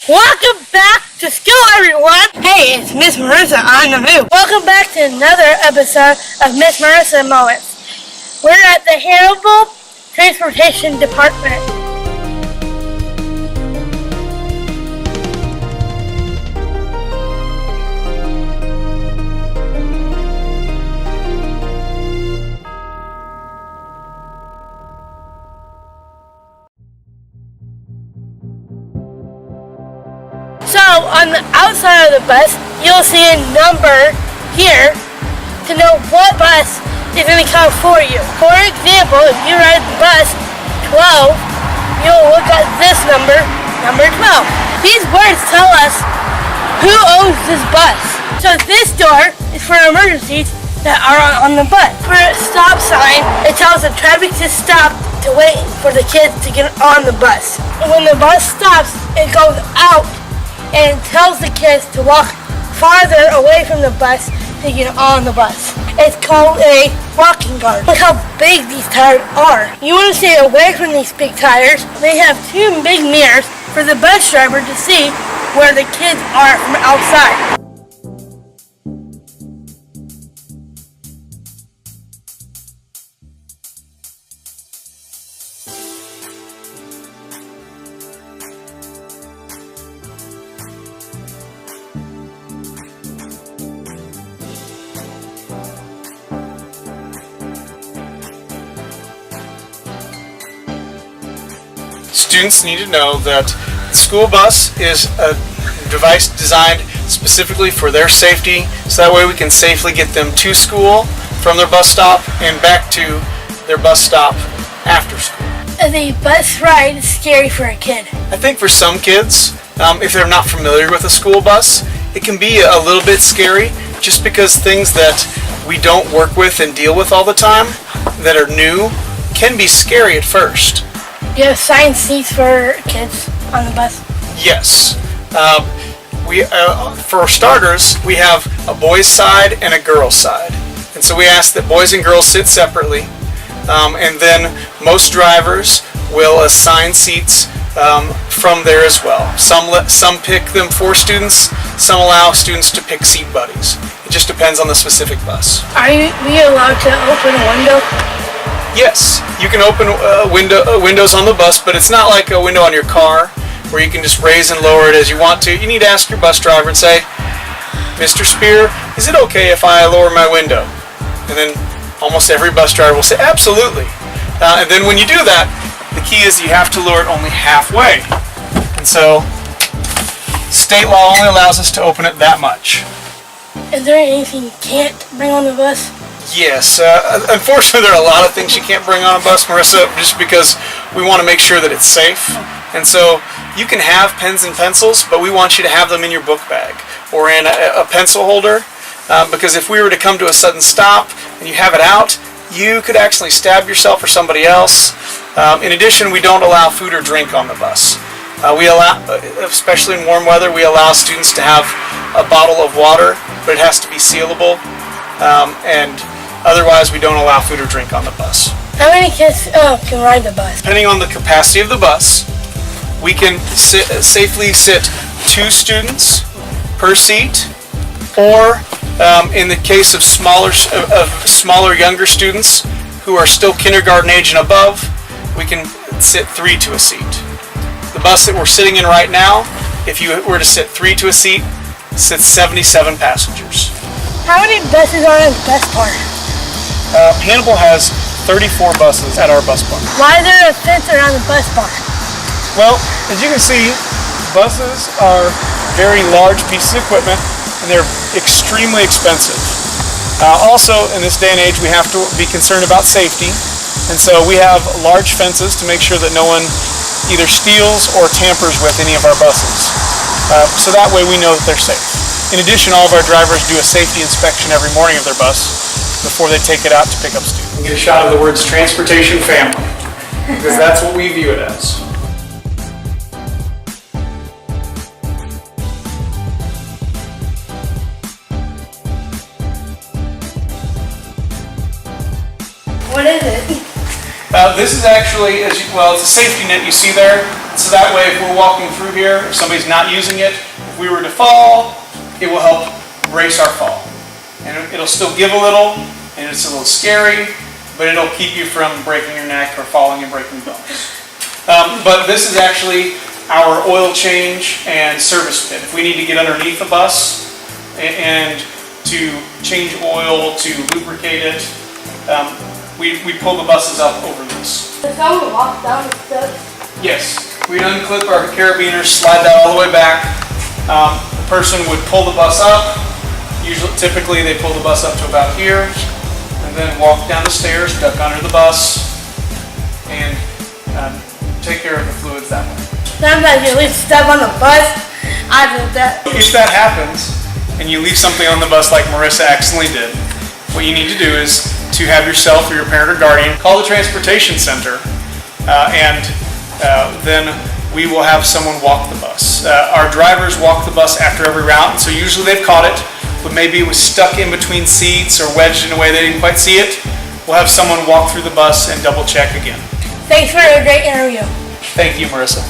Welcome back to school, everyone! Hey, it's Miss Marissa on the move. Welcome back to another episode of Miss Marissa Moments. We're at the Hannibal Transportation Department. So, on the outside of the bus, you'll see a number here to know what bus is going to come for you. For example, if you ride bus 12, you'll look at this number 12. These words tell us who owns this bus. So this door is for emergencies that are on the bus. For a stop sign, it tells the traffic to stop to wait for the kids to get on the bus. And when the bus stops, it goes out and tells the kids to walk farther away from the bus to get on the bus. It's called a walking guard. Look how big these tires are. You want to stay away from these big tires. They have two big mirrors for the bus driver to see where the kids are from outside. Students need to know that the school bus is a device designed specifically for their safety, so that way we can safely get them to school from their bus stop and back to their bus stop after school. The bus ride is scary for a kid. I think for some kids, if they're not familiar with a school bus, it can be a little bit scary just because things that we don't work with and deal with all the time that are new can be scary at first. Do you have assigned seats for kids on the bus? Yes. For starters, we have a boys' side and a girls' side. And so we ask that boys and girls sit separately. And then most drivers will assign seats from there as well. Some pick them for students, some allow students to pick seat buddies. It just depends on the specific bus. Are we allowed to open a window? Yes, you can open windows on the bus, but it's not like a window on your car where you can just raise and lower it as you want to. You need to ask your bus driver and say, "Mr. Spear, is it okay if I lower my window?" And then almost every bus driver will say, "Absolutely." And then when you do that, the key is you have to lower it only halfway. And so state law only allows us to open it that much. Is there anything you can't bring on the bus? Yes, unfortunately there are a lot of things you can't bring on a bus, Marissa, just because we want to make sure that it's safe. And so you can have pens and pencils, but we want you to have them in your book bag or in a pencil holder, because if we were to come to a sudden stop and you have it out, you could actually stab yourself or somebody else. In addition, we don't allow food or drink on the bus. We allow, especially in warm weather, we allow students to have a bottle of water, but it has to be sealable. And otherwise, we don't allow food or drink on the bus. How many kids can ride the bus? Depending on the capacity of the bus, we can safely sit 2 students per seat, or in the case of smaller younger students who are still kindergarten age and above, we can sit 3 to a seat. The bus that we're sitting in right now, if you were to sit 3 to a seat, sits 77 passengers. How many buses are in the bus park? Hannibal has 34 buses at our bus park. Why is there a fence around the bus park? Well, as you can see, buses are very large pieces of equipment and they're extremely expensive. Also, in this day and age, we have to be concerned about safety, and so we have large fences to make sure that no one either steals or tampers with any of our buses. So that way we know that they're safe. In addition, all of our drivers do a safety inspection every morning of their bus before they take it out to pick up students. Get a shot of the words transportation family, because that's what we view it as. What is it? This is actually, it's a safety net you see there. So that way, if we're walking through here, if somebody's not using it, if we were to fall, it will help brace our fall. And it'll still give a little, and it's a little scary, but it'll keep you from breaking your neck or falling and breaking bones. But this is actually our oil change and service pit. If we need to get underneath the bus and to change oil, to lubricate it, we pull the buses up over this. Does someone walk down the steps? Yes, we unclip our carabiners, slide that all the way back. The person would pull the bus up. Typically they pull the bus up to about here, and then walk down the stairs, duck under the bus, and take care of the fluids that way. Sometimes you leave stuff on the bus. I did that. If that happens, and you leave something on the bus like Marissa accidentally did, what you need to do is to have yourself or your parent or guardian call the transportation center, and then we will have someone walk the bus. Our drivers walk the bus after every route, so usually they've caught it, but maybe it was stuck in between seats or wedged in a way they didn't quite see it. We'll have someone walk through the bus and double check again. Thanks for a great interview. Thank you, Marissa.